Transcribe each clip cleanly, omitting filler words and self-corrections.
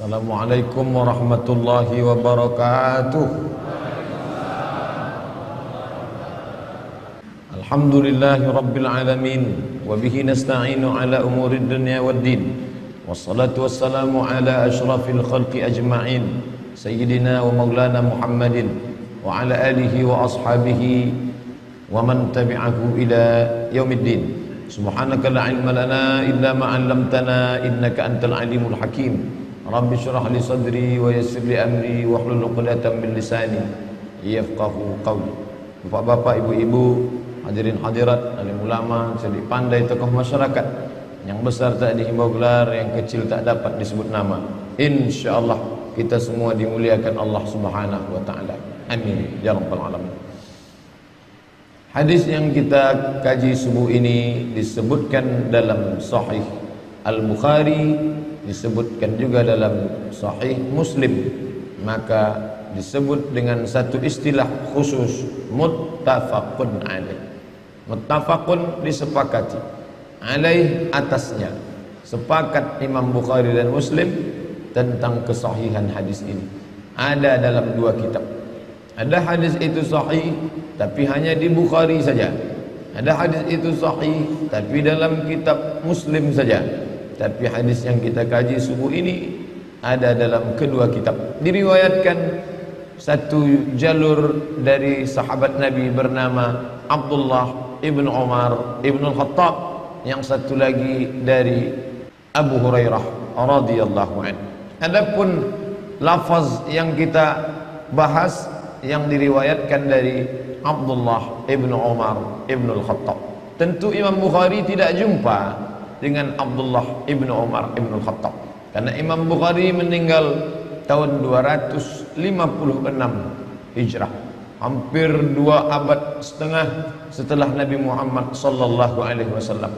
Assalamualaikum warahmatullahi wabarakatuh. Alhamdulillahi rabbil alamin wa bihi nasta'inu ala umurid dunya waddin. Wassalatu wassalamu ala asyrafil khalqi ajma'in sayyidina wa maulana Muhammadin wa ala alihi wa ashabihi wa man tabi'ahu ila yaumiddin. Subhanaka la ilma lana illa ma 'allamtana innaka antal alimul hakim. Rabbi syrah li sadri wa yassir li amri wa hlul 'uqdatam min lisani yafqahu qawli. Bapak-bapak, ibu-ibu, hadirin hadirat, alim ulama, cerdik pandai, tokoh masyarakat, yang besar tak dihimbau gelar, yang kecil tak dapat disebut nama. Insyaallah kita semua dimuliakan Allah Subhanahu wa taala. Amin ya rabbal alamin. Hadis yang kita kaji subuh ini disebutkan dalam Sahih Al-Bukhari, disebutkan juga dalam Sahih Muslim, maka disebut dengan satu istilah khusus, muttafaqun alaih. Muttafaqun, disepakati, alaih, atasnya. Sepakat Imam Bukhari dan Muslim tentang kesahihan hadis ini. Ada dalam dua kitab. Ada hadis itu sahih tapi hanya di Bukhari saja. Ada hadis itu sahih tapi dalam kitab Muslim saja. Tapi hadis yang kita kaji subuh ini ada dalam kedua kitab. Diriwayatkan satu jalur dari sahabat Nabi bernama Abdullah ibn Umar ibn al-Khattab, yang satu lagi dari Abu Hurairah radhiyallahu anhu. Adapun lafaz yang kita bahas yang diriwayatkan dari Abdullah ibn Umar ibn al-Khattab, tentu Imam Bukhari tidak jumpa dengan Abdullah ibn Umar ibn al-Khattab, karena Imam Bukhari meninggal tahun 256 Hijrah, hampir 2 abad setengah setelah Nabi Muhammad sallallahu alaihi wasallam.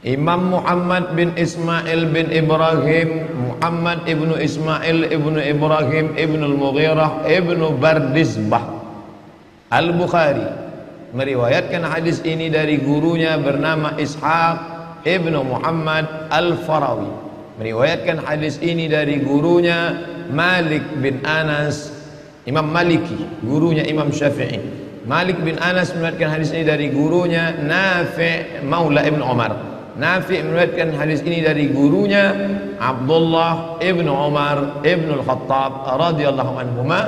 Imam Muhammad bin Ismail bin Ibrahim, Muhammad ibnu Ismail ibnu Ibrahim ibnu al-Mughirah ibnu Bardizbah Al-Bukhari meriwayatkan hadis ini dari gurunya bernama Ishaq ibnu Muhammad Al-Farawi. Meriwayatkan hadis ini dari gurunya Malik bin Anas, Imam Maliki, gurunya Imam Syafi'i. Malik bin Anas meriwayatkan hadis ini dari gurunya Nafi' Maula ibn Umar. Nafi' meriwayatkan hadis ini dari gurunya Abdullah ibn Umar ibn al-Khattab radhiyallahu anhuma.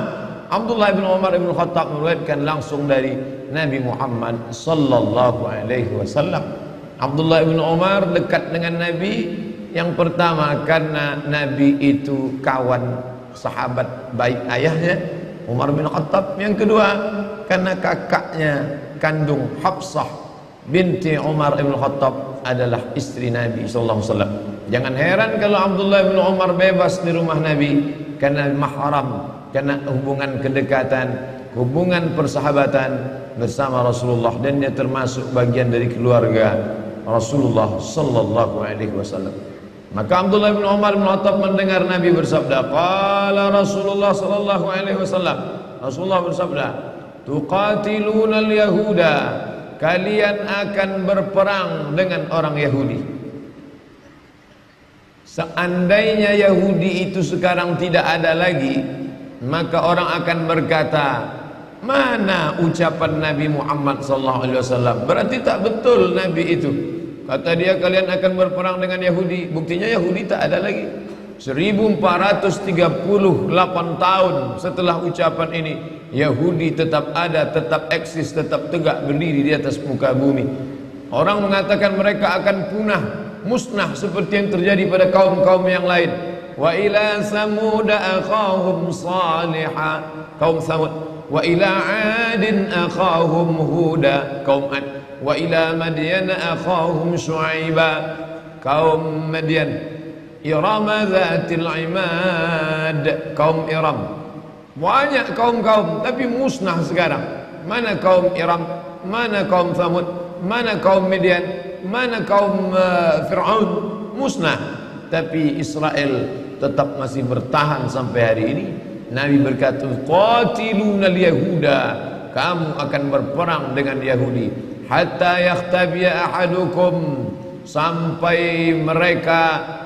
Abdullah ibn Umar ibn al-Khattab meriwayatkan langsung dari Nabi Muhammad sallallahu alaihi wasallam. Abdullah ibn Umar dekat dengan Nabi yang pertama karena Nabi itu kawan sahabat baik ayahnya Umar bin Khattab. Yang kedua karena kakaknya kandung Hafsah binti Umar ibn Khattab adalah istri Nabi sallallahu alaihi wasallam. Jangan heran kalau Abdullah bin Umar bebas di rumah Nabi karena mahram, karena hubungan kedekatan, hubungan persahabatan bersama Rasulullah, dan dia termasuk bagian dari keluarga Rasulullah sallallahu alaihi wasallam. Maka Abdullah bin Umar bin Khattab mendengar Nabi bersabda, qala Rasulullah sallallahu alaihi wasallam, Rasulullah bersabda, tuqatiluna al-yahuda, kalian akan berperang dengan orang Yahudi. Seandainya Yahudi itu sekarang tidak ada lagi, maka orang akan berkata, mana ucapan Nabi Muhammad SAW? Berarti tak betul Nabi itu. Kata dia kalian akan berperang dengan Yahudi. Buktinya Yahudi tak ada lagi. 1438 tahun setelah ucapan ini, Yahudi tetap ada, tetap eksis, tetap tegak berdiri di atas muka bumi. Orang mengatakan mereka akan punah, musnah seperti yang terjadi pada kaum-kaum yang lain. Wa ila samud akhahum salihah, kaum Samud. Wa ila adin akhahum huda, kaum Ad. Wa ila madyan akhahum syuaiba, kaum Madyan. Irama zatil imad, kaum Iram. Banyak kaum-kaum tapi musnah sekarang. Mana kaum Iram, mana kaum Thamud, mana kaum Midian, mana kaum Fir'aun, musnah. Tapi Israel tetap masih bertahan sampai hari ini. Nabi berkata, qatilunal yahuda, kamu akan berperang dengan Yahudi, hatta yakhtabiya ahadukum, sampai mereka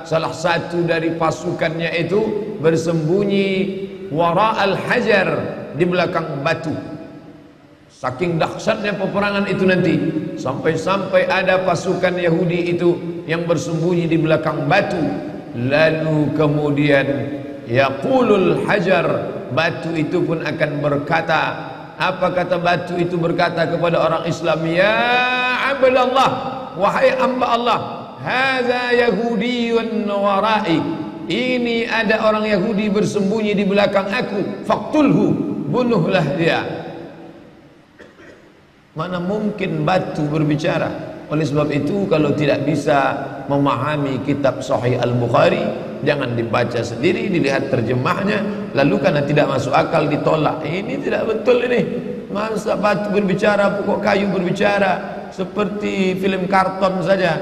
salah satu dari pasukannya itu bersembunyi wara al-hajar, di belakang batu. Saking dahsyatnya peperangan itu nanti, sampai-sampai ada pasukan Yahudi itu yang bersembunyi di belakang batu. Lalu kemudian yaqulul hajar, batu itu pun akan berkata, apa kata batu itu berkata kepada orang Islam? Ya abdallah, wahai hamba Allah, hadza yahudiyyun warai, ini ada orang Yahudi bersembunyi di belakang aku, faqtulhu, bunuhlah dia. Mana mungkin batu berbicara? Oleh sebab itu, kalau tidak bisa memahami kitab Sahih Al-Bukhari, jangan dibaca sendiri, dilihat terjemahnya, lalu karena tidak masuk akal ditolak. Ini tidak betul ini. Masa batu berbicara, pokok kayu berbicara, seperti film karton saja.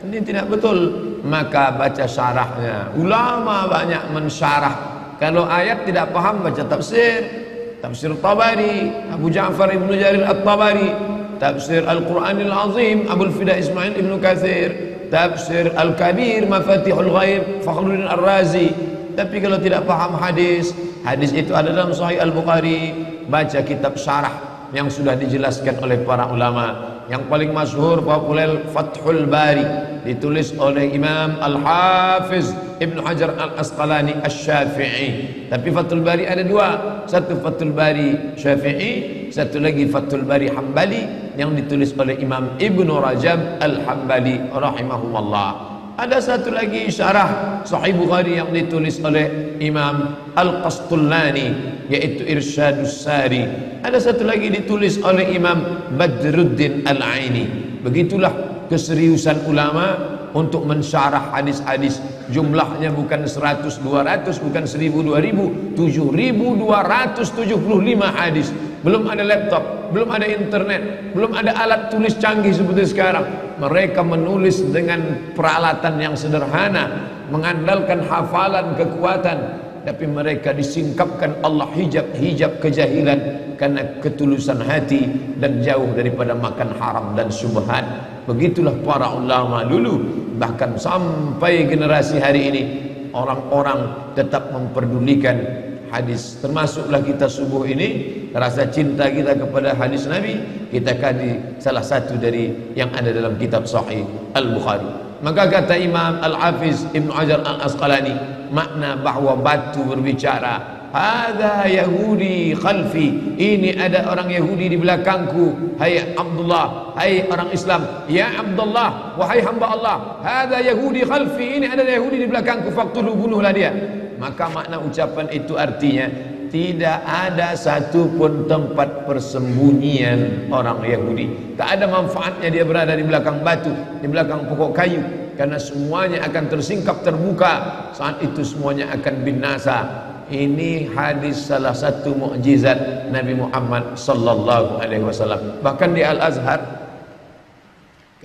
Ini tidak betul. Maka baca syarahnya. Ulama banyak mensyarah. Kalau ayat tidak paham, baca tafsir. Tafsir Tabari, Abu Ja'far Ibnu Jarir At-Tabari. Tafsir Al-Quranil Azim, Abul Fida Ismail Ibnu Katsir. Tafsir Al-Kabir, Mafatihul Ghaib, Fakhruddin Ar-Razi. Tapi kalau tidak paham hadis, hadis itu ada dalam Sahih Al-Bukhari, baca kitab syarah yang sudah dijelaskan oleh para ulama. Yang paling masyhur populer Fathul Bari, ditulis oleh Imam Al-Hafiz Ibnu Hajar Al-Asqalani Asy-Syafi'i. Tapi Fathul Bari ada dua, satu Fathul Bari Syafi'i, satu lagi Fathul Bari Hambali yang ditulis oleh Imam Ibnu Rajab Al-Hambali rahimahumullah. Ada satu lagi syarah Sahih Bukhari yang ditulis oleh Imam Al-Qastullani, yaitu Irsyadus Sari. Ada satu lagi ditulis oleh Imam Badruddin Al-Aini. Begitulah keseriusan ulama untuk mensyarah hadis-hadis. Jumlahnya bukan 100, 200, bukan 1000, 2000, 7275 hadis. Belum ada laptop, belum ada internet, belum ada alat tulis canggih seperti sekarang. Mereka menulis dengan peralatan yang sederhana, mengandalkan hafalan, kekuatan, tapi mereka disingkapkan Allah hijab kejahilan karena ketulusan hati dan jauh daripada makan haram dan syubhat. Begitulah para ulama dulu. Bahkan sampai generasi hari ini, orang-orang tetap memperdulikan hadis. Termasuklah kita subuh ini, rasa cinta kita kepada hadis Nabi kita kaji salah satu dari yang ada dalam kitab Sahih Al-Bukhari. Maka kata Imam Al-Hafiz Ibnu Hajar Al-Asqalani, makna bahwa batu berbicara, hadza Yahudi khalfi, ini ada orang Yahudi di belakangku. Hai Abdullah, hai orang Islam, ya Abdullah, wahai hamba Allah, hadza Yahudi khalfi, ini ada Yahudi di belakangku, faqtulu, bunuhlah dia. Maka makna ucapan itu artinya tidak ada satupun tempat persembunyian orang Yahudi. Tak ada manfaatnya dia berada di belakang batu, di belakang pokok kayu, karena semuanya akan tersingkap, terbuka. Saat itu semuanya akan binasa. Ini hadis salah satu mukjizat Nabi Muhammad sallallahu alaihi wasallam. Bahkan di Al-Azhar,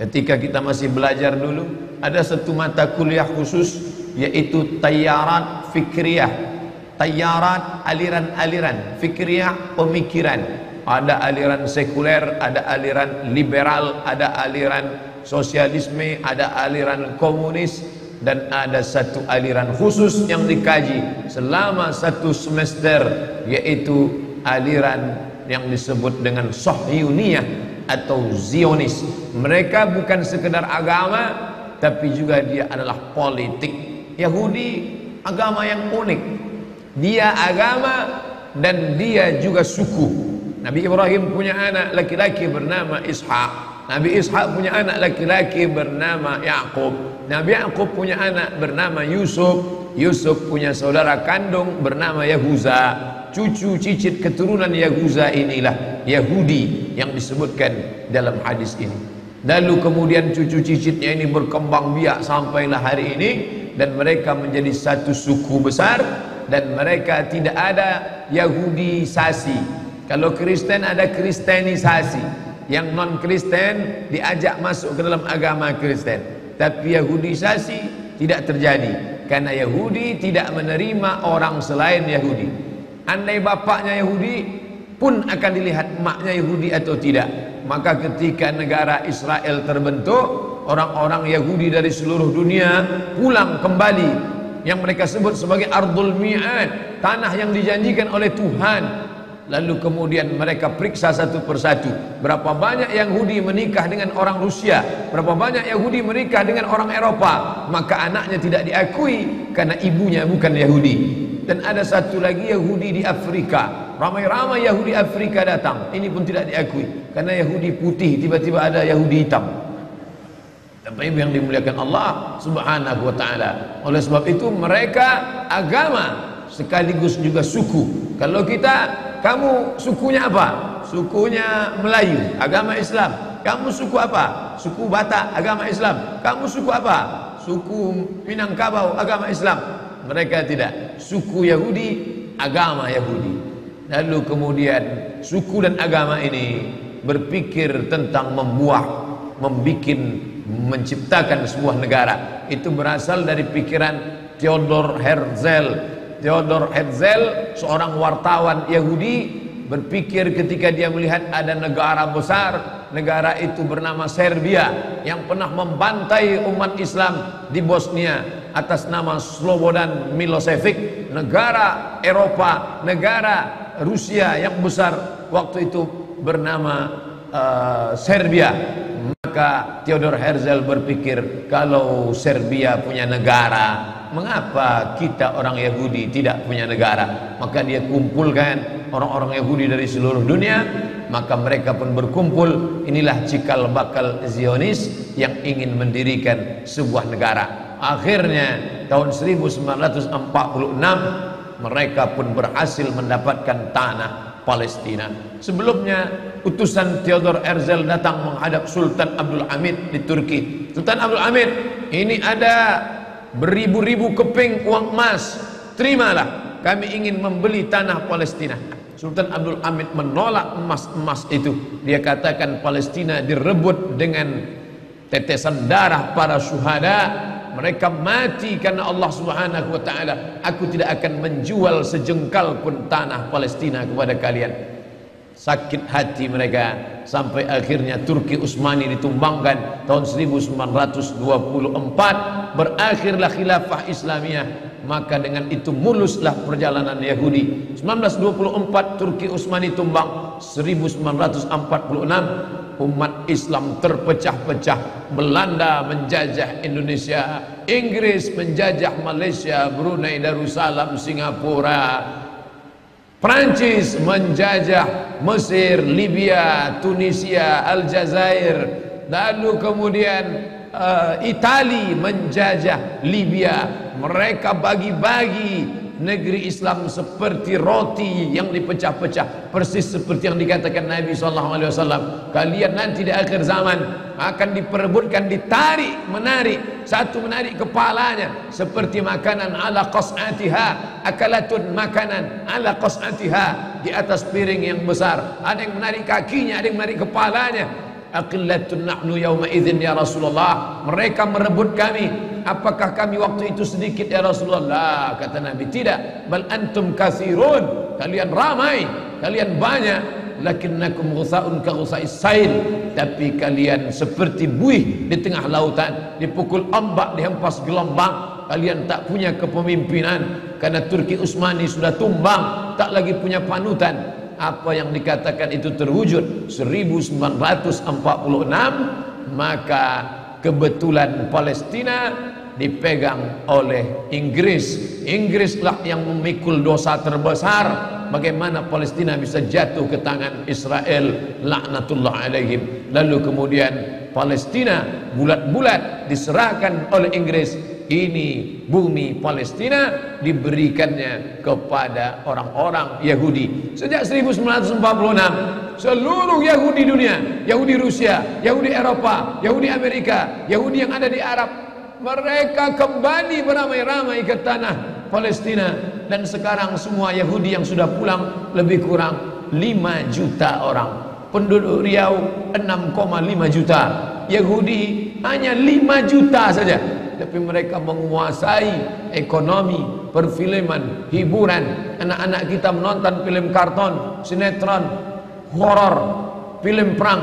ketika kita masih belajar dulu, ada satu mata kuliah khusus, yaitu Tayyarat Fikriyah. Tayyarat, aliran-aliran, Fikriyah, pemikiran. Ada aliran sekuler, ada aliran liberal, ada aliran sosialisme, ada aliran komunis, dan ada satu aliran khusus yang dikaji selama satu semester, yaitu aliran yang disebut dengan Sahyuniyah atau Zionis. Mereka bukan sekedar agama, tapi juga dia adalah politik. Yahudi agama yang unik, dia agama dan dia juga suku. Nabi Ibrahim punya anak laki-laki bernama Ishak. Nabi Ishak punya anak laki-laki bernama Yaqub. Nabi Yaqub punya anak bernama Yusuf. Yusuf punya saudara kandung bernama Yahuza. Cucu cicit keturunan Yahuza inilah Yahudi yang disebutkan dalam hadis ini. Lalu kemudian cucu cicitnya ini berkembang biak sampailah hari ini, dan mereka menjadi satu suku besar, dan mereka tidak ada Yahudisasi. Kalau Kristen ada Kristenisasi, yang non Kristen diajak masuk ke dalam agama Kristen. Tapi Yahudisasi tidak terjadi, karena Yahudi tidak menerima orang selain Yahudi. Andai bapaknya Yahudi pun akan dilihat maknya Yahudi atau tidak. Maka ketika negara Israel terbentuk, orang-orang Yahudi dari seluruh dunia pulang kembali, yang mereka sebut sebagai Ardul Mi'ad, tanah yang dijanjikan oleh Tuhan. Lalu kemudian mereka periksa satu persatu, berapa banyak Yahudi menikah dengan orang Rusia, berapa banyak Yahudi menikah dengan orang Eropa, maka anaknya tidak diakui karena ibunya bukan Yahudi. Dan ada satu lagi Yahudi di Afrika, ramai-ramai Yahudi Afrika datang, ini pun tidak diakui karena Yahudi putih, tiba-tiba ada Yahudi hitam. Tapi yang dimuliakan Allah Subhanahu wa ta'ala. Oleh sebab itu mereka agama sekaligus juga suku. Kalau kita, kamu sukunya apa? Sukunya Melayu, agama Islam. Kamu suku apa? Suku Batak, agama Islam. Kamu suku apa? Suku Minangkabau, agama Islam. Mereka tidak. Suku Yahudi, agama Yahudi. Lalu kemudian suku dan agama ini berpikir tentang menciptakan sebuah negara. Itu berasal dari pikiran Theodor Herzl. Theodor Herzl, seorang wartawan Yahudi, berpikir ketika dia melihat ada negara besar, negara itu bernama Serbia, yang pernah membantai umat Islam di Bosnia atas nama Slobodan Milosevic, negara Eropa, negara Rusia yang besar waktu itu bernama Serbia. Maka Theodor Herzl berpikir, kalau Serbia punya negara, mengapa kita orang Yahudi tidak punya negara? Maka dia kumpulkan orang-orang Yahudi dari seluruh dunia, maka mereka pun berkumpul. Inilah cikal bakal Zionis yang ingin mendirikan sebuah negara. Akhirnya tahun 1946 mereka pun berhasil mendapatkan tanah Palestina. Sebelumnya utusan Theodor Herzl datang menghadap Sultan Abdul Hamid di Turki. Sultan Abdul Hamid, ini ada beribu-ribu keping uang emas, terimalah, kami ingin membeli tanah Palestina. Sultan Abdul Hamid menolak emas-emas itu. Dia katakan Palestina direbut dengan tetesan darah para syuhada, mereka mati karena Allah Subhanahu wa ta'ala. Aku tidak akan menjual sejengkal pun tanah Palestina kepada kalian. Sakit hati mereka, sampai akhirnya Turki Utsmani ditumbangkan tahun 1924. Berakhirlah khilafah Islamiyah. Maka dengan itu muluslah perjalanan Yahudi. 1924 Turki Utsmani tumbang. 1946 umat Islam terpecah-pecah. Belanda menjajah Indonesia, Inggris menjajah Malaysia, Brunei Darussalam, Singapura, Prancis menjajah Mesir, Libya, Tunisia, Aljazair, lalu kemudian Itali menjajah Libya. Mereka bagi-bagi negeri Islam seperti roti yang dipecah-pecah, persis seperti yang dikatakan Nabi SAW. Kalian nanti di akhir zaman akan diperebutkan, ditarik, menarik, satu menarik kepalanya seperti makanan ala qas'atiha, akalatun, makanan ala qas'atiha, di atas piring yang besar. Ada yang menarik kakinya, ada yang menarik kepalanya. Aqillatun nahnu yawma idzin ya Rasulullah. Mereka merebut kami. Apakah kami waktu itu sedikit ya Rasulullah? Kata Nabi, tidak. Bal antum katsirun. Kalian ramai, kalian banyak. Lakinnakum ghusaun ka ghusais sail. Tapi kalian seperti buih di tengah lautan, dipukul ombak, dihempas gelombang. Kalian tak punya kepemimpinan karena Turki Utsmani sudah tumbang, tak lagi punya panutan. Apa yang dikatakan itu terwujud 1946. Maka kebetulan Palestina dipegang oleh Inggris. Inggrislah yang memikul dosa terbesar. Bagaimana Palestina bisa jatuh ke tangan Israel, laknatullah alaihim. Lalu kemudian Palestina bulat-bulat diserahkan oleh Inggris. Ini bumi Palestina diberikannya kepada orang-orang Yahudi. Sejak 1946 seluruh Yahudi dunia, Yahudi Rusia, Yahudi Eropa, Yahudi Amerika, Yahudi yang ada di Arab, mereka kembali beramai-ramai ke tanah Palestina. Dan sekarang semua Yahudi yang sudah pulang lebih kurang 5 juta orang. Penduduk Riau 6,5 juta. Yahudi hanya 5 juta saja. Tapi mereka menguasai ekonomi, perfilman, hiburan. Anak-anak kita menonton film karton, sinetron, horor, film perang.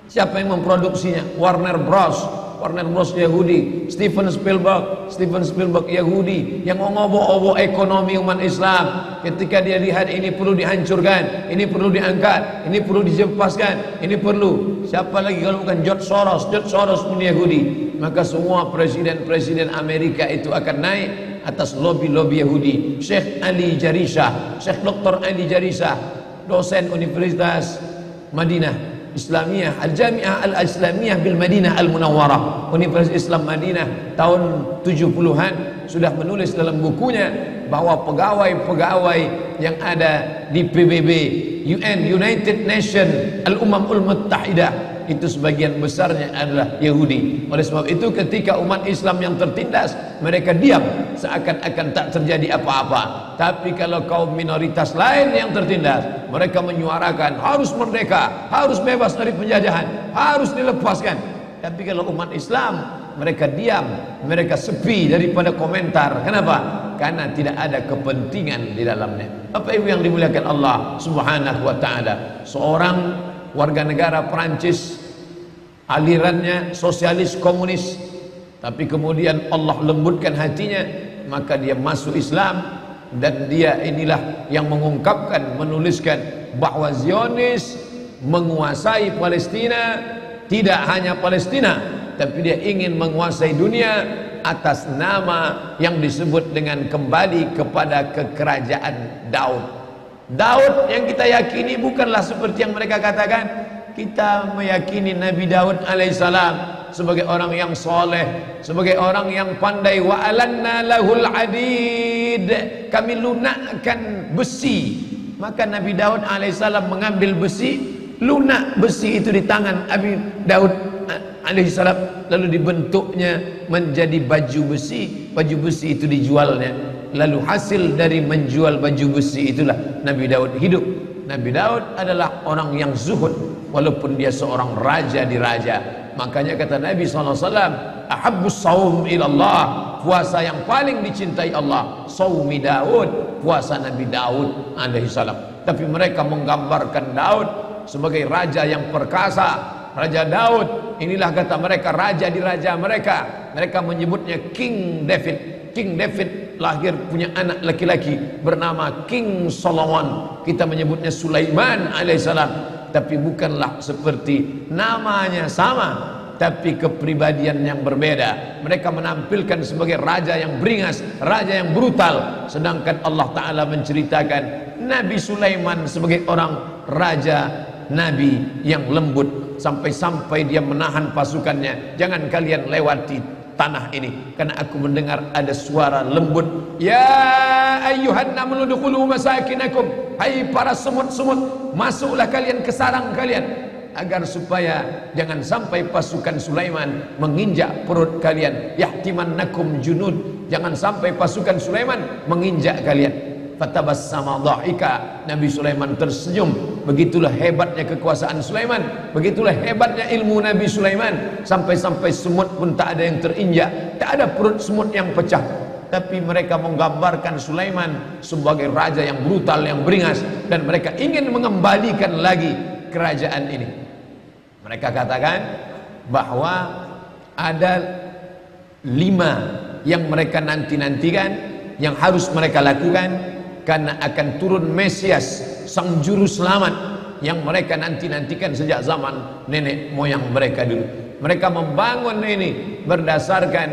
Siapa yang memproduksinya? Warner Bros. Warner Bros Yahudi, Steven Spielberg Yahudi yang mengobok-obok ekonomi umat Islam. Ketika dia lihat ini perlu dihancurkan, ini perlu diangkat, ini perlu dijempaskan, ini perlu. Siapa lagi kalau bukan George Soros pun Yahudi. Maka semua presiden-presiden Amerika itu akan naik atas lobby-lobby Yahudi. Syekh Dr. Ali Jarisah, dosen Universitas Madinah Islamiyah, Al-Jami'ah Al-Islamiyah bil Madinah Al-Munawwarah, Universitas Islam Madinah, tahun 70-an sudah menulis dalam bukunya bahwa pegawai-pegawai yang ada di PBB, United Nations, Al-Umamul Muttahidah, itu sebagian besarnya adalah Yahudi. Oleh sebab itu ketika umat Islam yang tertindas, mereka diam seakan-akan tak terjadi apa-apa. Tapi kalau kaum minoritas lain yang tertindas, mereka menyuarakan harus merdeka, harus bebas dari penjajahan, harus dilepaskan. Tapi kalau umat Islam, mereka diam, mereka sepi daripada komentar. Kenapa? Karena tidak ada kepentingan di dalamnya. Apa itu yang dimuliakan Allah Subhanahu wa taala? Seorang warga negara Perancis, alirannya sosialis komunis, tapi kemudian Allah lembutkan hatinya, maka dia masuk Islam, dan dia inilah yang mengungkapkan, menuliskan bahwa Zionis menguasai Palestina, tidak hanya Palestina, tapi dia ingin menguasai dunia atas nama yang disebut dengan kembali kepada kekerajaan Daud. Daud yang kita yakini bukanlah seperti yang mereka katakan. Kita meyakini Nabi Daud alaihissalam sebagai orang yang soleh, sebagai orang yang pandai. Wa alanna lahul adid, kami lunakkan besi. Maka Nabi Daud alaihissalam mengambil besi, lunak besi itu di tangan Nabi Daud alaihissalam, lalu dibentuknya menjadi baju besi. Baju besi itu dijualnya. Lalu hasil dari menjual baju besi itulah Nabi Daud hidup. Nabi Daud adalah orang yang zuhud, walaupun dia seorang raja di raja. Makanya kata Nabi SAW, ahabbus saum ilallah, puasa yang paling dicintai Allah, saumi Daud, puasa Nabi Daud alaihissalam. Tapi mereka menggambarkan Daud sebagai raja yang perkasa. Raja Daud, inilah kata mereka raja di raja mereka. Mereka menyebutnya King David. King David lahir punya anak laki-laki bernama King Solomon. Kita menyebutnya Sulaiman alaihissalam. Tapi bukanlah seperti namanya sama, tapi kepribadian yang berbeda. Mereka menampilkan sebagai raja yang beringas, raja yang brutal. Sedangkan Allah Ta'ala menceritakan Nabi Sulaiman sebagai orang raja, nabi yang lembut. Sampai-sampai dia menahan pasukannya, jangan kalian lewati tanah ini, karena aku mendengar ada suara lembut. Ya ayyuhan namlu dukhulu masakinakum, hai para semut-semut, masuklah kalian ke sarang kalian, agar supaya jangan sampai pasukan Sulaiman menginjak perut kalian. Yahtimannakum junud, jangan sampai pasukan Sulaiman menginjak kalian. Fatabassama dhahika, Nabi Sulaiman tersenyum. Begitulah hebatnya kekuasaan Sulaiman, begitulah hebatnya ilmu Nabi Sulaiman. Sampai-sampai semut pun tak ada yang terinjak, tak ada perut semut yang pecah. Tapi mereka menggambarkan Sulaiman sebagai raja yang brutal, yang beringas, dan mereka ingin mengembalikan lagi kerajaan ini. Mereka katakan bahwa ada 5 yang mereka nanti-nantikan, yang harus mereka lakukan, karena akan turun Mesias, sang juru selamat, yang mereka nanti-nantikan sejak zaman nenek moyang mereka dulu. Mereka membangun ini berdasarkan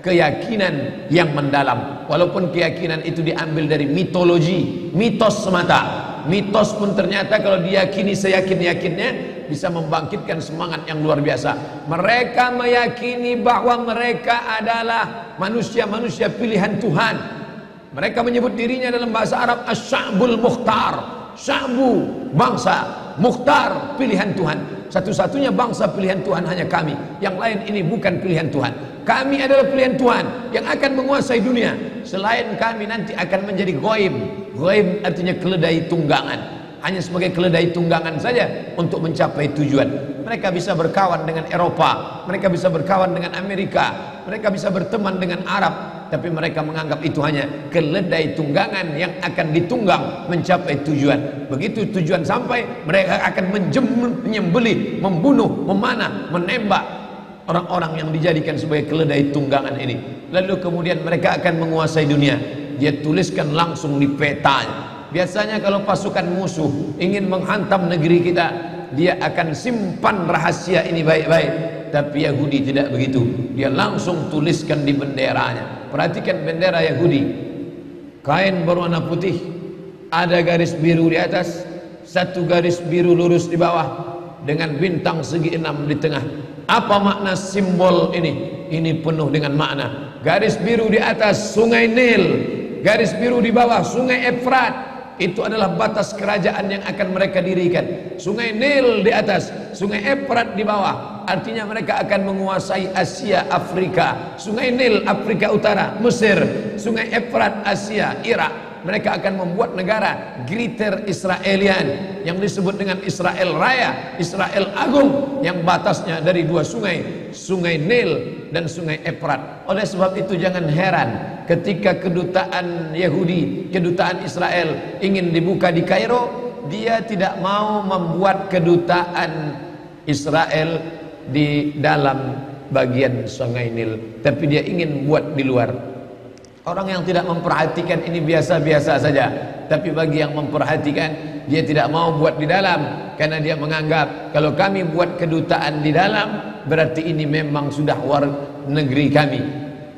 keyakinan yang mendalam. Walaupun keyakinan itu diambil dari mitologi, mitos semata. Mitos pun ternyata kalau diyakini seyakin-yakinnya bisa membangkitkan semangat yang luar biasa. Mereka meyakini bahwa mereka adalah manusia-manusia pilihan Tuhan. Mereka menyebut dirinya dalam bahasa Arab Asy-Sya'bul Mukhtar. Sya'bu, bangsa, Mukhtar, pilihan Tuhan. Satu-satunya bangsa pilihan Tuhan hanya kami. Yang lain ini bukan pilihan Tuhan. Kami adalah pilihan Tuhan yang akan menguasai dunia. Selain kami nanti akan menjadi ghaib. Ghaib artinya keledai tunggangan. Hanya sebagai keledai tunggangan saja untuk mencapai tujuan. Mereka bisa berkawan dengan Eropa, mereka bisa berkawan dengan Amerika, mereka bisa berteman dengan Arab, tapi mereka menganggap itu hanya keledai tunggangan yang akan ditunggang mencapai tujuan. Begitu tujuan sampai, mereka akan menyembelih, membunuh, memanah, menembak orang-orang yang dijadikan sebagai keledai tunggangan ini. Lalu kemudian mereka akan menguasai dunia. Dia tuliskan langsung di petanya. Biasanya kalau pasukan musuh ingin menghantam negeri kita, dia akan simpan rahasia ini baik-baik. Tapi Yahudi tidak begitu. Dia langsung tuliskan di benderanya. Perhatikan bendera Yahudi, kain berwarna putih, ada garis biru di atas, satu garis biru lurus di bawah, dengan bintang segi 6 di tengah. Apa makna simbol ini? Ini penuh dengan makna. Garis biru di atas sungai Nil, garis biru di bawah sungai Efrat. Itu adalah batas kerajaan yang akan mereka dirikan. Sungai Nil di atas, sungai Efrat di bawah. Artinya mereka akan menguasai Asia, Afrika. Sungai Nil Afrika Utara, Mesir. Sungai Efrat Asia, Irak. Mereka akan membuat negara Greater Israelian yang disebut dengan Israel Raya, Israel Agung, yang batasnya dari dua sungai, sungai Nil dan sungai Efrat. Oleh sebab itu jangan heran ketika kedutaan Yahudi, kedutaan Israel ingin dibuka di Kairo, dia tidak mau membuat kedutaan Israel di dalam bagian sungai Nil, tapi dia ingin buat di luar. Orang yang tidak memperhatikan ini biasa-biasa saja, tapi bagi yang memperhatikan, dia tidak mau buat di dalam, karena dia menganggap kalau kami buat kedutaan di dalam, berarti ini memang sudah war negeri kami.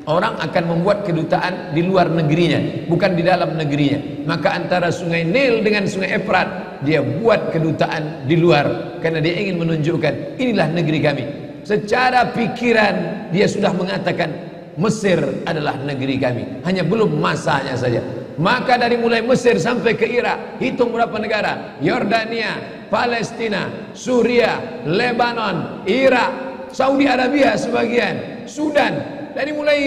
Orang akan membuat kedutaan di luar negerinya, bukan di dalam negerinya. Maka antara sungai Nil dengan sungai Efrat, dia buat kedutaan di luar, karena dia ingin menunjukkan inilah negeri kami. Secara pikiran dia sudah mengatakan Mesir adalah negeri kami, hanya belum masanya saja. Maka dari mulai Mesir sampai ke Irak, hitung berapa negara: Yordania, Palestina, Suria, Lebanon, Irak, Saudi Arabia sebagian, Sudan, dari mulai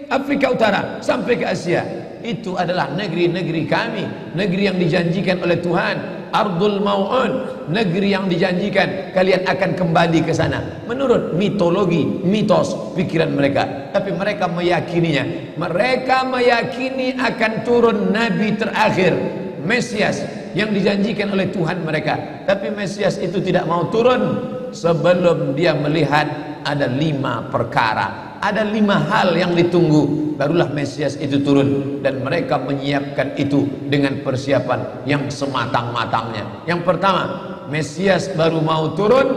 Afrika Utara sampai ke Asia. Itu adalah negeri-negeri kami, negeri yang dijanjikan oleh Tuhan. Ardul Mau'un, negeri yang dijanjikan kalian akan kembali ke sana menurut mitologi, mitos, pikiran mereka. Tapi mereka meyakininya. Mereka meyakini akan turun nabi terakhir, Mesias, yang dijanjikan oleh Tuhan mereka. Tapi Mesias itu tidak mau turun sebelum dia melihat ada 5 perkara, ada 5 hal yang ditunggu, barulah Mesias itu turun. Dan mereka menyiapkan itu dengan persiapan yang sematang-matangnya. Yang pertama, Mesias baru mau turun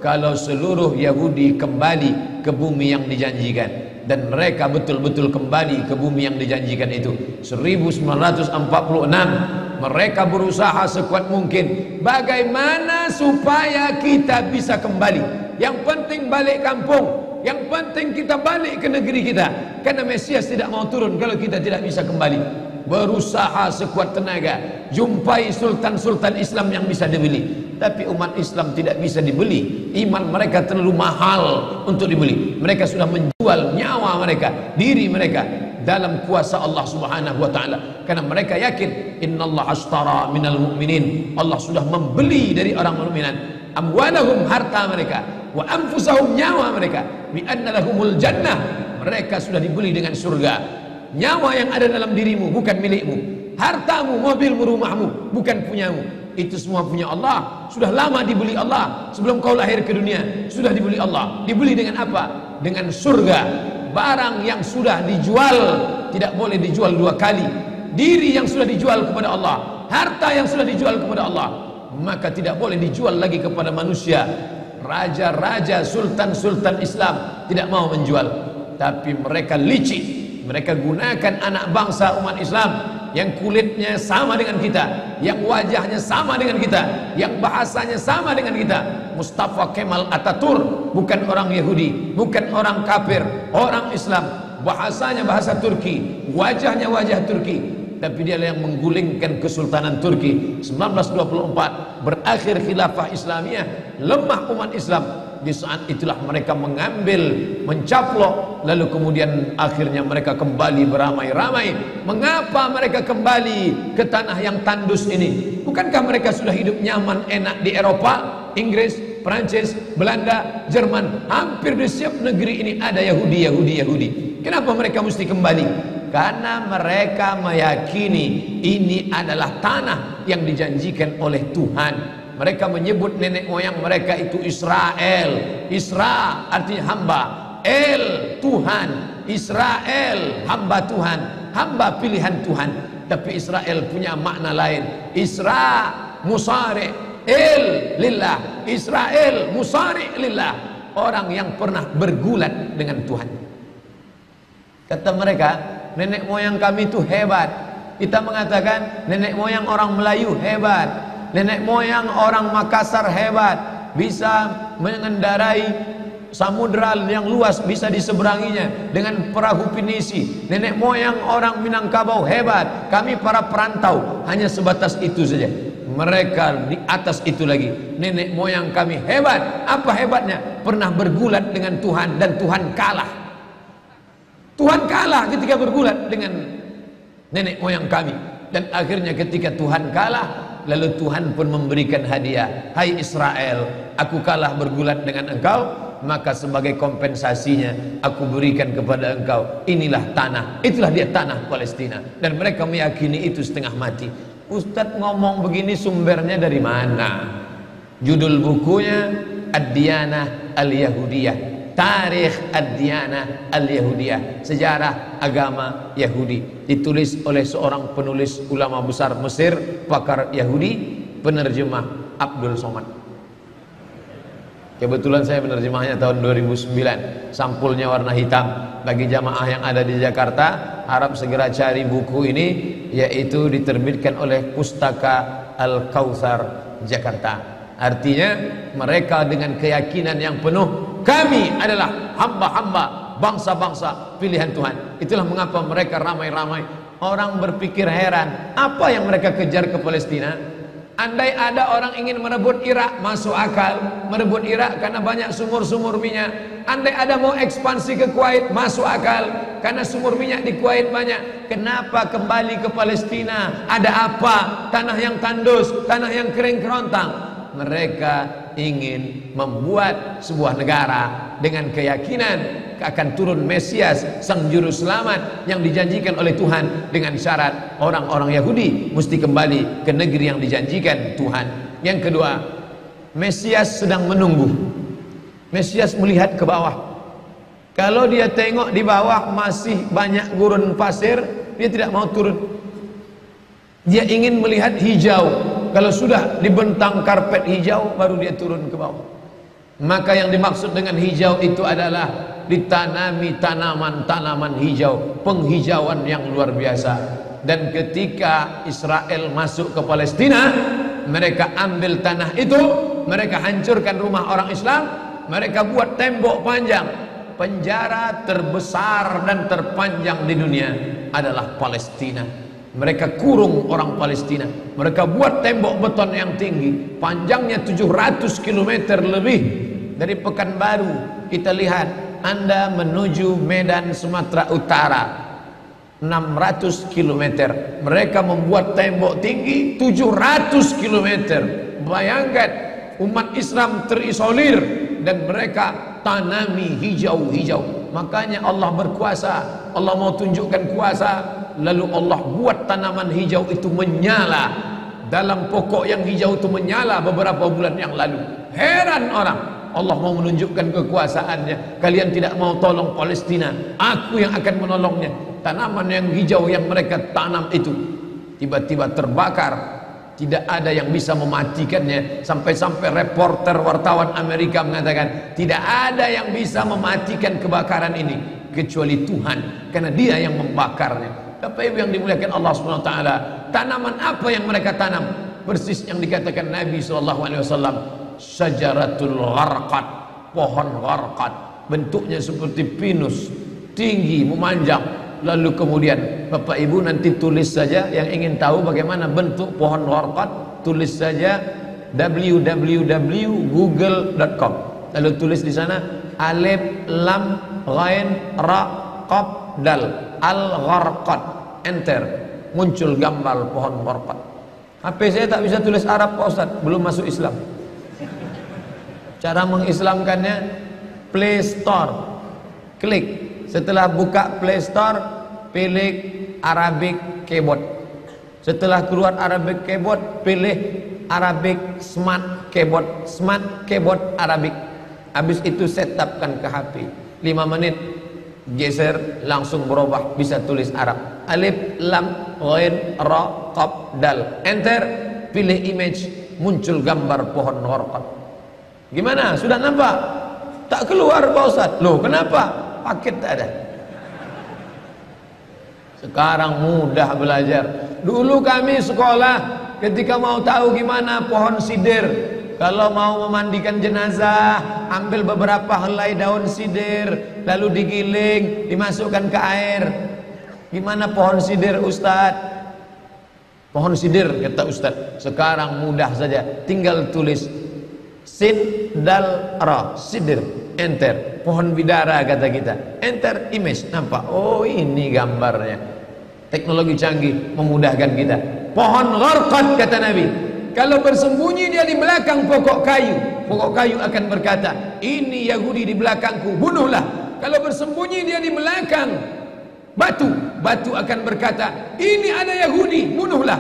kalau seluruh Yahudi kembali ke bumi yang dijanjikan. Dan mereka betul-betul kembali ke bumi yang dijanjikan itu. 1946 mereka berusaha sekuat mungkin, bagaimana supaya kita bisa kembali. Yang penting balik kampung, yang penting kita balik ke negeri kita, karena Mesias tidak mau turun kalau kita tidak bisa kembali. Berusaha sekuat tenaga, jumpai sultan-sultan Islam yang bisa dibeli, tapi umat Islam tidak bisa dibeli. Iman mereka terlalu mahal untuk dibeli. Mereka sudah menjual nyawa mereka, diri mereka dalam kuasa Allah Subhanahu wa taala, karena mereka yakin innallaha ashtara minal mu'minin, Allah sudah membeli dari orang mukminin amwalahum, harta mereka, wa anfusahum, nyawa mereka, bi anna lahumul jannah, mereka sudah dibeli dengan surga. Nyawa yang ada dalam dirimu bukan milikmu, hartamu, mobilmu, rumahmu bukan punyamu, itu semua punya Allah. Sudah lama dibeli Allah, sebelum kau lahir ke dunia sudah dibeli Allah. Dibeli dengan apa? Dengan surga. Barang yang sudah dijual tidak boleh dijual 2 kali. Diri yang sudah dijual kepada Allah, harta yang sudah dijual kepada Allah, maka tidak boleh dijual lagi kepada manusia. Raja-raja, sultan-sultan Islam tidak mau menjual, tapi mereka licik. Mereka gunakan anak bangsa umat Islam yang kulitnya sama dengan kita, yang wajahnya sama dengan kita, yang bahasanya sama dengan kita. Mustafa Kemal Atatürk bukan orang Yahudi, bukan orang kafir, orang Islam. Bahasanya bahasa Turki, wajahnya wajah Turki, tapi dia yang menggulingkan kesultanan Turki. 1924 berakhir khilafah Islamiyah, lemah umat Islam. Di saat itulah mereka mengambil, mencaplok, lalu kemudian akhirnya mereka kembali beramai-ramai. Mengapa mereka kembali ke tanah yang tandus ini? Bukankah mereka sudah hidup nyaman, enak di Eropa, Inggris, Perancis, Belanda, Jerman? Hampir di setiap negeri ini ada Yahudi. Kenapa mereka mesti kembali? Karena mereka meyakini ini adalah tanah yang dijanjikan oleh Tuhan. Mereka menyebut nenek moyang mereka itu Israel. Isra artinya hamba, El Tuhan. Israel hamba Tuhan, hamba pilihan Tuhan. Tapi Israel punya makna lain. Isra musari el lillah. Israel musari lillah, orang yang pernah bergulat dengan Tuhan. Kata mereka, nenek moyang kami itu hebat. Kita mengatakan nenek moyang orang Melayu hebat, nenek moyang orang Makassar hebat, bisa mengendarai samudra yang luas, bisa diseberanginya dengan perahu pinisi. Nenek moyang orang Minangkabau hebat, kami para perantau hanya sebatas itu saja. Mereka di atas itu lagi, nenek moyang kami hebat. Apa hebatnya? Pernah bergulat dengan Tuhan dan Tuhan kalah. Tuhan kalah ketika bergulat dengan nenek moyang kami. Dan akhirnya ketika Tuhan kalah, lalu Tuhan pun memberikan hadiah. Hai Israel, aku kalah bergulat dengan engkau, maka sebagai kompensasinya aku berikan kepada engkau inilah tanah. Itulah dia tanah Palestina. Dan mereka meyakini itu setengah mati. Ustadz ngomong begini sumbernya dari mana? Judul bukunya Ad-Diyanah Al-Yahudiyah, Tarikh Ad-Diyanah Al-Yahudiyah, sejarah agama Yahudi, ditulis oleh seorang penulis ulama besar Mesir, pakar Yahudi, penerjemah Abdul Somad. Kebetulan saya menerjemahnya tahun 2009. Sampulnya warna hitam. Bagi jamaah yang ada di Jakarta, harap segera cari buku ini, yaitu diterbitkan oleh Pustaka Al-Kautsar Jakarta. Artinya mereka dengan keyakinan yang penuh, kami adalah hamba-hamba bangsa-bangsa pilihan Tuhan. Itulah mengapa mereka ramai-ramai. Orang berpikir heran, apa yang mereka kejar ke Palestina? Andai ada orang ingin merebut Irak, masuk akal. Merebut Irak karena banyak sumur-sumur minyak. Andai ada mau ekspansi ke Kuwait, masuk akal, karena sumur minyak di Kuwait banyak. Kenapa kembali ke Palestina? Ada apa? Tanah yang tandus, tanah yang kering kerontang. Mereka ingin membuat sebuah negara dengan keyakinan akan turun Mesias, sang juru selamat yang dijanjikan oleh Tuhan, dengan syarat orang-orang Yahudi mesti kembali ke negeri yang dijanjikan Tuhan. Yang kedua, Mesias sedang menunggu. Mesias melihat ke bawah. Kalau dia tengok di bawah masih banyak gurun pasir, dia tidak mau turun. Dia ingin melihat hijau. Kalau sudah dibentang karpet hijau, baru dia turun ke bawah. Maka yang dimaksud dengan hijau itu adalah ditanami tanaman-tanaman hijau, penghijauan yang luar biasa. Dan ketika Israel masuk ke Palestina, mereka ambil tanah itu, mereka hancurkan rumah orang Islam, mereka buat tembok panjang. Penjara terbesar dan terpanjang di dunia adalah Palestina. Mereka kurung orang Palestina. Mereka buat tembok beton yang tinggi, panjangnya 700 km lebih. Dari Pekanbaru kita lihat, Anda menuju Medan Sumatera Utara 600 km. Mereka membuat tembok tinggi 700 km. Bayangkan, umat Islam terisolir dan mereka tanami hijau-hijau. Makanya Allah berkuasa. Allah mau tunjukkan kuasa, lalu Allah buat tanaman hijau itu menyala. Dalam pokok yang hijau itu menyala beberapa bulan yang lalu. Heran orang, Allah mau menunjukkan kekuasaannya. Kalian tidak mau tolong Palestina, aku yang akan menolongnya. Tanaman yang hijau yang mereka tanam itu tiba-tiba terbakar. Tidak ada yang bisa mematikannya. Sampai-sampai reporter wartawan Amerika mengatakan, tidak ada yang bisa mematikan kebakaran ini kecuali Tuhan, karena Dia yang membakarnya. Bapak Ibu yang dimuliakan Allah SWT, tanaman apa yang mereka tanam? Persis yang dikatakan Nabi SAW, syajaratul gharqad, pohon gharqad, bentuknya seperti pinus, tinggi, memanjang. Lalu kemudian Bapak Ibu nanti tulis saja, yang ingin tahu bagaimana bentuk pohon gharqad, tulis saja www.google.com. Lalu tulis di sana alif lam ghain ra qaf dal al-gharqad, enter, muncul gambar pohon gharqad. HP saya tak bisa tulis Arab Pak Ustaz, belum masuk Islam. Cara mengislamkannya, Play Store, klik. Setelah buka Play Store, pilih Arabic Keyboard. Setelah keluar Arabic Keyboard, pilih Arabic Smart Keyboard Arabic. Habis itu setupkan ke HP 5 menit, geser langsung berubah, bisa tulis Arab. Alif, lam, ghain, ra, qaf, dal. Enter, pilih image, muncul gambar pohon warqat. Gimana? Sudah nampak? Tak keluar Pak Ustaz. Loh, kenapa? Paket tak ada. Sekarang mudah belajar. Dulu kami sekolah ketika mau tahu gimana pohon sidir, kalau mau memandikan jenazah, ambil beberapa helai daun sidir, lalu digiling, dimasukkan ke air. Gimana pohon sidir Ustaz? Pohon sidir kata Ustaz. Sekarang mudah saja, tinggal tulis sin dal ra, sidir, enter. Pohon bidara kata kita, enter image, nampak. Oh, ini gambarnya. Teknologi canggih memudahkan kita. Pohon gharqad kata Nabi, kalau bersembunyi dia di belakang pokok kayu akan berkata, ini Yahudi di belakangku, bunuhlah. Kalau bersembunyi dia di belakang batu akan berkata, ini ada Yahudi, bunuhlah.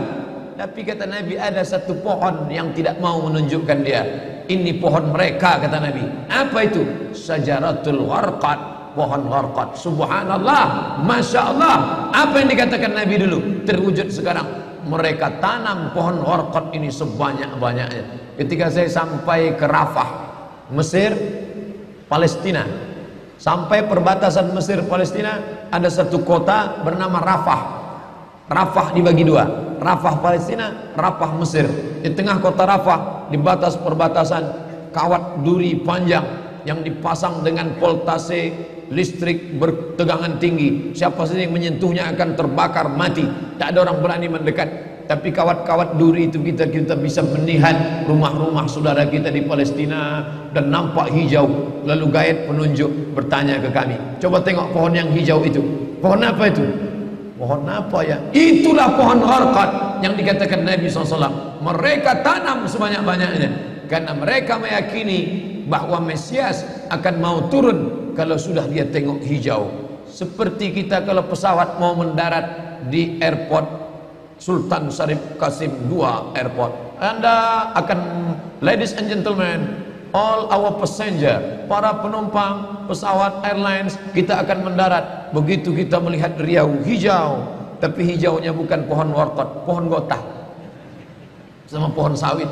Tapi kata Nabi, ada satu pohon yang tidak mau menunjukkan dia. Ini pohon mereka kata Nabi. Apa itu? Syajaratul gharqad, pohon gharqad. Subhanallah, Masya Allah. Apa yang dikatakan Nabi dulu terwujud sekarang. Mereka tanam pohon gharqad ini sebanyak-banyaknya. Ketika saya sampai ke Rafah, Mesir, Palestina, sampai perbatasan Mesir Palestina, ada satu kota bernama Rafah. Rafah dibagi dua, Rafah Palestina, Rafah Mesir. Di tengah kota Rafah, di batas perbatasan, kawat duri panjang yang dipasang dengan voltase listrik bertegangan tinggi. Siapa saja yang menyentuhnya akan terbakar mati. Tak ada orang berani mendekat. Tapi kawat-kawat duri itu kita bisa melihat rumah-rumah saudara kita di Palestina dan nampak hijau. Lalu gaib penunjuk bertanya ke kami, coba tengok pohon yang hijau itu. Pohon apa itu? Pohon apa ya? Itulah pohon gharqad yang dikatakan Nabi SAW. Mereka tanam sebanyak-banyaknya karena mereka meyakini bahwa Mesias akan mau turun kalau sudah dia tengok hijau. Seperti kita kalau pesawat mau mendarat di airport Sultan Syarif Qasim II airport, Anda akan, ladies and gentlemen, all our passenger, para penumpang pesawat airlines, kita akan mendarat. Begitu kita melihat riau hijau, tapi hijaunya bukan pohon warqad, pohon gotah sama pohon sawit.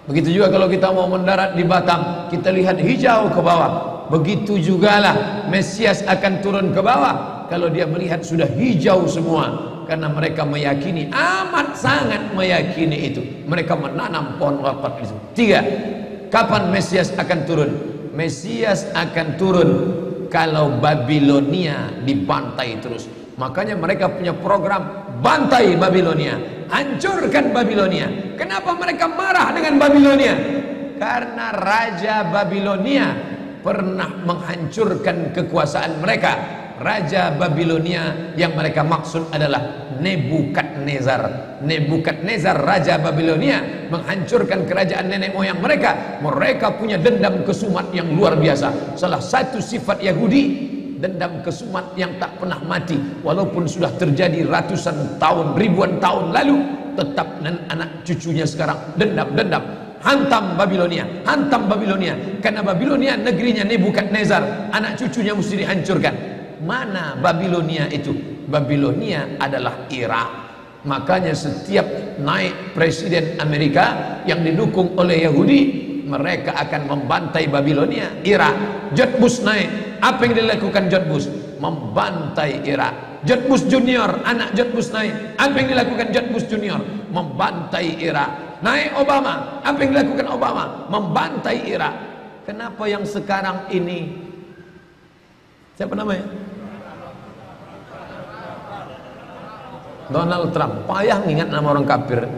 Begitu juga kalau kita mau mendarat di Batam, kita lihat hijau ke bawah. Begitu jugalah Mesias akan turun ke bawah kalau dia melihat sudah hijau semua. Karena mereka meyakini, amat sangat meyakini itu. Mereka menanam pohon warqad itu. 3. Kapan Mesias akan turun? Mesias akan turun kalau Babilonia dibantai terus. Makanya mereka punya program bantai Babilonia, hancurkan Babilonia. Kenapa mereka marah dengan Babilonia? Karena Raja Babilonia pernah menghancurkan kekuasaan mereka. Raja Babilonia yang mereka maksud adalah Nebukadnezar. Nebukadnezar Raja Babilonia menghancurkan kerajaan nenek moyang mereka. Mereka punya dendam kesumat yang luar biasa. Salah satu sifat Yahudi, dendam kesumat yang tak pernah mati. Walaupun sudah terjadi ratusan tahun, ribuan tahun lalu, tetap anak cucunya sekarang dendam. Hantam Babilonia, hantam Babilonia. Karena Babilonia negerinya Nebukadnezar, anak cucunya mesti dihancurkan. Mana Babilonia itu? Babilonia adalah Irak. Makanya setiap naik presiden Amerika yang didukung oleh Yahudi, mereka akan membantai Babilonia, Irak. George Bush naik, apa yang dilakukan George Bush? Membantai Irak. George Bush Junior, anak George Bush naik, apa yang dilakukan George Bush Junior? Membantai Irak. Naik Obama, apa yang dilakukan Obama? Membantai Irak. Kenapa yang sekarang ini, siapa namanya? Donald Trump. Payah ngingat nama orang kafir.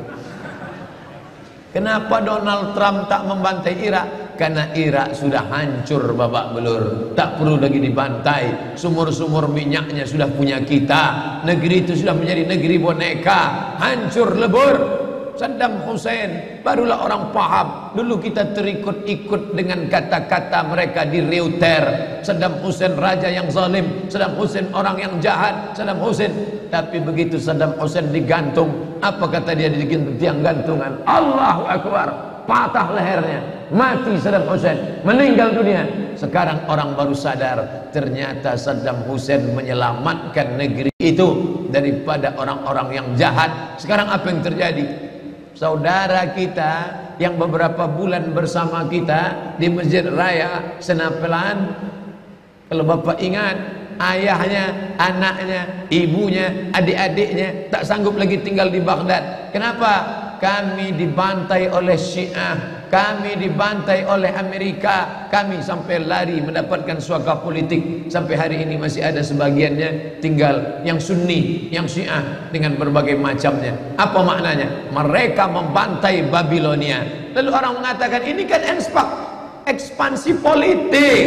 Kenapa Donald Trump tak membantai Irak? Karena Irak sudah hancur babak belur, tak perlu lagi dibantai. Sumur-sumur minyaknya sudah punya kita. Negeri itu sudah menjadi negeri boneka, hancur lebur. Saddam Hussein barulah orang paham. Dulu kita terikut-ikut dengan kata-kata mereka di Reuter. Saddam Hussein raja yang zalim, Saddam Hussein orang yang jahat, Saddam Hussein. Tapi begitu Saddam Hussein digantung, apa kata dia di tiang gantungan? Allahu Akbar, patah lehernya, mati Saddam Hussein, meninggal dunia. Sekarang orang baru sadar, ternyata Saddam Hussein menyelamatkan negeri itu daripada orang-orang yang jahat. Sekarang apa yang terjadi? Saudara kita yang beberapa bulan bersama kita di Masjid Raya Senapelan, kalau Bapak ingat, ayahnya, anaknya, ibunya, adik-adiknya tak sanggup lagi tinggal di Baghdad. Kenapa? Kami dibantai oleh Syiah, kami dibantai oleh Amerika, kami sampai lari mendapatkan suaka politik. Sampai hari ini masih ada sebagiannya tinggal yang Sunni, yang Syiah dengan berbagai macamnya. Apa maknanya? Mereka membantai Babilonia. Lalu orang mengatakan ini kan ekspansi politik,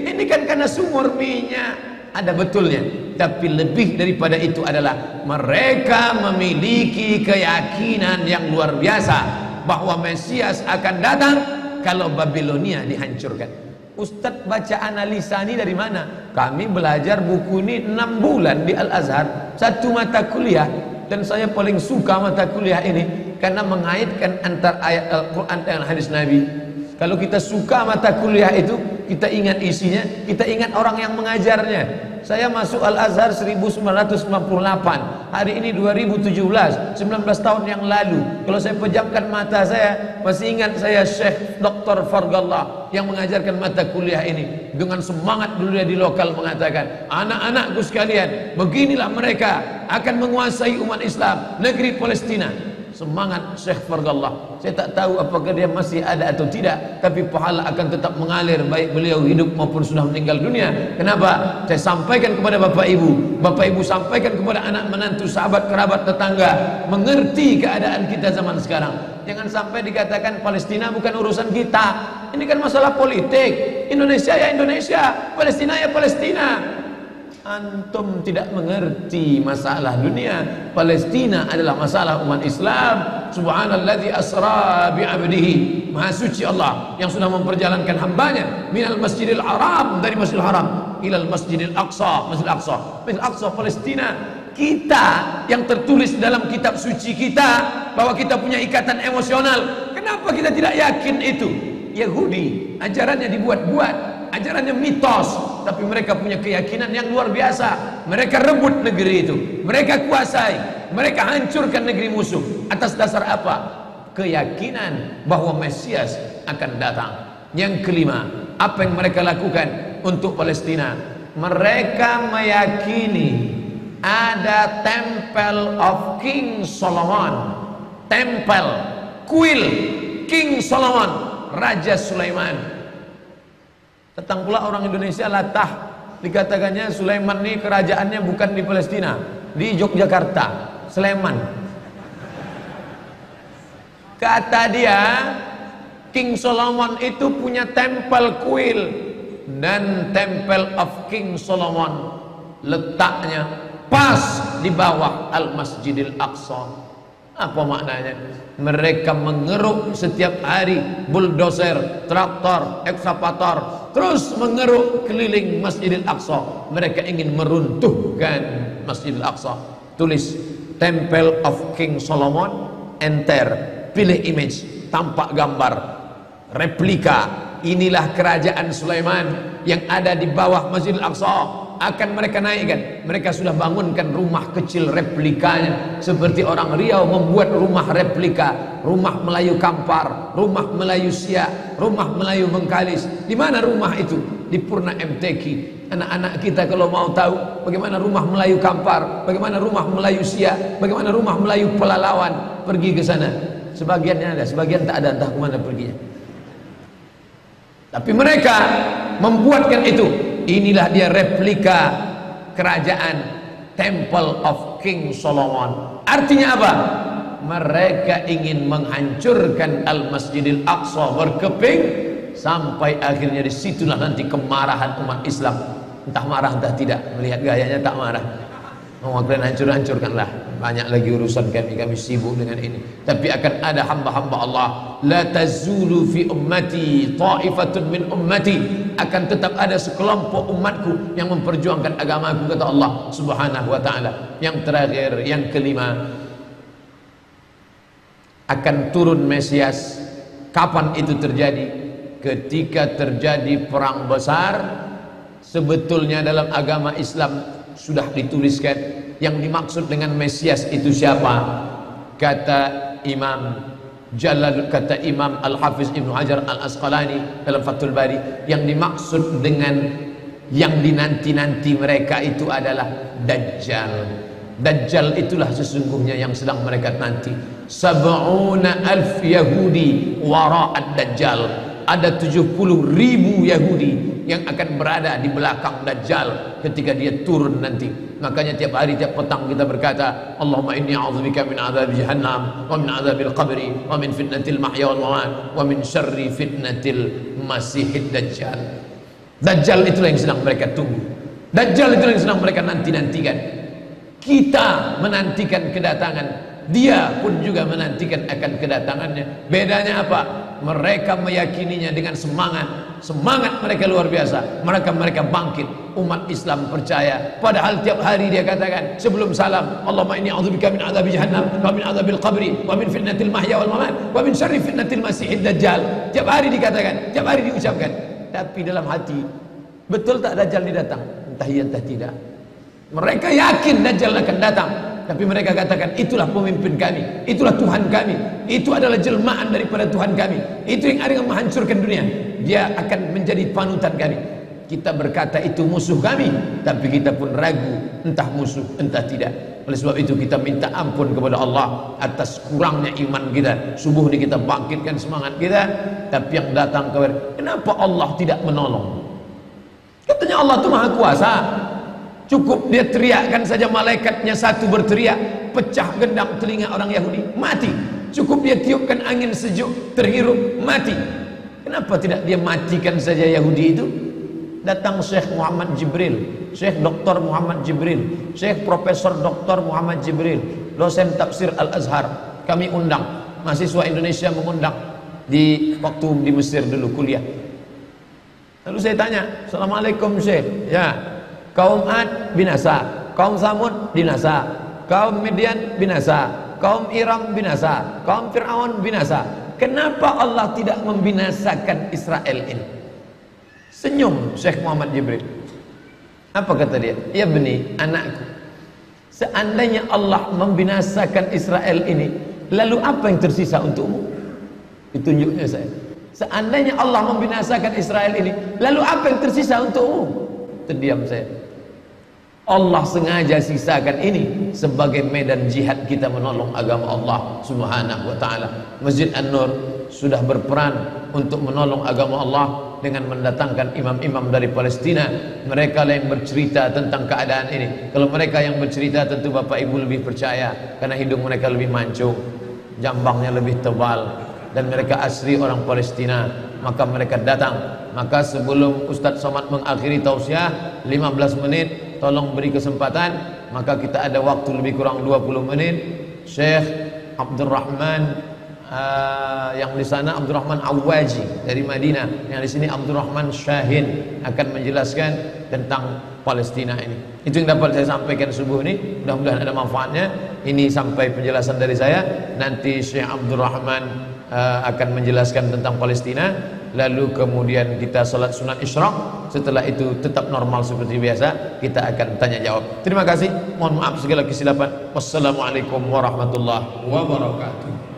ini kan karena sumur minyak. Ada betulnya, tapi lebih daripada itu adalah mereka memiliki keyakinan yang luar biasa bahwa Mesias akan datang kalau Babilonia dihancurkan. Ustadz baca analisa ini dari mana? Kami belajar buku ini 6 bulan di Al-Azhar, 1 mata kuliah, dan saya paling suka mata kuliah ini karena mengaitkan antara ayat Al-Quran dan hadis Nabi. Kalau kita suka mata kuliah itu, kita ingat isinya, kita ingat orang yang mengajarnya. Saya masuk Al-Azhar 1998, hari ini 2017, 19 tahun yang lalu. Kalau saya pejamkan mata saya, masih ingat saya Syekh Dr. Fargallah yang mengajarkan mata kuliah ini. Dengan semangat dulu dia di lokal mengatakan, anak-anakku sekalian, beginilah mereka akan menguasai umat Islam, negeri Palestina. Semangat Syekh Fargallah. Saya tak tahu apakah dia masih ada atau tidak, tapi pahala akan tetap mengalir baik beliau hidup maupun sudah meninggal dunia. Kenapa? Saya sampaikan kepada Bapak Ibu sampaikan kepada anak menantu, sahabat, kerabat, tetangga, mengerti keadaan kita zaman sekarang. Jangan sampai dikatakan Palestina bukan urusan kita. Ini kan masalah politik. Indonesia ya Indonesia, Palestina ya Palestina. Antum tidak mengerti masalah dunia. Palestina adalah masalah umat Islam. Subhanalladzi asra bi'abdihi, maha suci Allah yang sudah memperjalankan hambanya minal masjidil haram, dari masjidil haram, ilal masjidil aqsa, masjidil aqsa, masjidil aqsa Palestina. Kita yang tertulis dalam kitab suci kita bahwa kita punya ikatan emosional, kenapa kita tidak yakin itu? Yahudi ajarannya dibuat-buat, ajarannya mitos, tapi mereka punya keyakinan yang luar biasa. Mereka rebut negeri itu, mereka kuasai, mereka hancurkan negeri musuh. Atas dasar apa? Keyakinan bahwa Mesias akan datang. Yang kelima, apa yang mereka lakukan untuk Palestina? Mereka meyakini ada Temple of King Solomon, tempel, kuil King Solomon, Raja Sulaiman. Datang pula orang Indonesia latah, dikatakannya Sulaiman ini kerajaannya bukan di Palestina, di Yogyakarta, Sleman. Kata dia, King Solomon itu punya tempel kuil, dan Temple of King Solomon letaknya pas di bawah Al-Masjidil Aqsa. Apa maknanya? Mereka mengeruk setiap hari bulldozer, traktor, ekskavator, terus mengeruk keliling Masjidil Aqsa. Mereka ingin meruntuhkan Masjidil Aqsa. Tulis Temple of King Solomon, enter, pilih image, tampak gambar replika. Inilah kerajaan Sulaiman yang ada di bawah Masjidil Aqsa. Akan mereka naikkan. Mereka sudah bangunkan rumah kecil replikanya, seperti orang Riau membuat rumah replika, rumah Melayu Kampar, rumah Melayu Siak, rumah Melayu Bengkalis. Di mana rumah itu? Di Purna MTQ. Anak-anak kita kalau mau tahu bagaimana rumah Melayu Kampar, bagaimana rumah Melayu Siak, bagaimana rumah Melayu Pelalawan, pergi ke sana. Sebagiannya ada, sebagian tak ada, entah kemana perginya. Tapi mereka membuatkan itu. Inilah dia replika kerajaan Temple of King Solomon. Artinya apa? Mereka ingin menghancurkan Al-Masjidil Aqsa berkeping, sampai akhirnya disitulah nanti kemarahan umat Islam. Entah marah entah tidak, melihat gayanya tak marah. Oh, kalian hancur-hancurkanlah. Banyak lagi urusan kami sibuk dengan ini. Tapi akan ada hamba-hamba Allah la tazulu fi ummati ta'ifatun min ummati, akan tetap ada sekelompok umatku yang memperjuangkan agamaku, kata Allah Subhanahu wa taala. Yang terakhir, yang kelima, akan turun Mesias. Kapan itu terjadi? Ketika terjadi perang besar. Sebetulnya dalam agama Islam sudah dituliskan yang dimaksud dengan Mesias itu siapa. Kata Imam Al-Hafiz Ibnu Hajar Al-Asqalani dalam Fathul Bari, yang dimaksud dengan yang dinanti-nanti mereka itu adalah Dajjal. Dajjal itulah sesungguhnya yang sedang mereka nanti. 70,000 Yahudi wara'ad Dajjal. Ada 70.000 Yahudi yang akan berada di belakang Dajjal ketika dia turun nanti. Makanya tiap hari, tiap petang kita berkata, Allahumma inni a'udzubika min adzabi jahannam wa min adzabil qabri wa min fitnatil mahya wal mamat wa min syarri fitnatil masihid Dajjal. Dajjal itulah yang sedang mereka tunggu. Dajjal itulah yang sedang mereka nanti-nantikan. Kita menantikan kedatangan, dia pun juga menantikan akan kedatangannya. Bedanya apa? Mereka meyakininya dengan semangat mereka luar biasa. Mereka bangkit. Umat Islam percaya. Padahal tiap hari dia katakan sebelum salam, Allahumma inni a'udzubika min adzabi jahannam wa min adzabil qabri wa min fitnatil mahya wal mamat wa min syarri fitnatil masihid Dajjal. Tiap hari dikatakan, tiap hari diucapkan. Tapi dalam hati, betul tak Dajjal ini datang? Entah iya entah tidak. Mereka yakin Dajjal akan datang, tapi mereka katakan itulah pemimpin kami, itulah Tuhan kami, itu adalah jelmaan daripada Tuhan kami, itu yang ada yang menghancurkan dunia, dia akan menjadi panutan kami. Kita berkata itu musuh kami, tapi kita pun ragu entah musuh entah tidak. Oleh sebab itu kita minta ampun kepada Allah atas kurangnya iman kita. Subuh ini kita bangkitkan semangat kita, tapi yang datang kenapa Allah tidak menolong? Katanya Allah itu maha kuasa. Cukup dia teriakkan saja, malaikatnya satu berteriak, pecah gendang telinga orang Yahudi, mati. Cukup dia tiupkan angin sejuk, terhirup, mati. Kenapa tidak dia matikan saja Yahudi itu? Datang Syekh Muhammad Jibril, Syekh Dr. Muhammad Jibril, Syekh Profesor Dr. Muhammad Jibril, dosen tafsir Al-Azhar. Kami undang, mahasiswa Indonesia mengundang di waktu di Mesir dulu kuliah. Lalu saya tanya, Assalamualaikum Syekh. Ya, kaum Ad binasa, kaum Samud binasa, kaum Midian binasa, kaum Iram binasa, kaum Fir'aun binasa. Kenapa Allah tidak membinasakan Israel ini? Senyum Syekh Muhammad Jibril. Apa kata dia? Ya beni, anakku, seandainya Allah membinasakan Israel ini, lalu apa yang tersisa untukmu? Ditunjuknya saya. Seandainya Allah membinasakan Israel ini, lalu apa yang tersisa untukmu? Terdiam saya. Allah sengaja sisakan ini sebagai medan jihad kita menolong agama Allah Subhanahu wa taala. Masjid An-Nur sudah berperan untuk menolong agama Allah dengan mendatangkan imam-imam dari Palestina. Mereka lah yang bercerita tentang keadaan ini. Kalau mereka yang bercerita, tentu Bapak Ibu lebih percaya, karena hidung mereka lebih mancung, jambangnya lebih tebal, dan mereka asli orang Palestina. Maka mereka datang. Maka sebelum Ustadz Somad mengakhiri tausiah 15 menit, tolong beri kesempatan. Maka kita ada waktu lebih kurang 20 menit. Syekh Abdurrahman yang di sana Abdurrahman Awaji dari Madinah, yang di sini Abdurrahman Syahin akan menjelaskan tentang Palestina ini. Itu yang dapat saya sampaikan subuh ini. Mudah-mudahan ada manfaatnya. Ini sampai penjelasan dari saya. Nanti Syekh Abdurrahman akan menjelaskan tentang Palestina. Lalu kemudian kita salat sunat isyraq. Setelah itu tetap normal seperti biasa. Kita akan tanya jawab. Terima kasih. Mohon maaf segala kesilapan. Wassalamualaikum warahmatullahi wabarakatuh.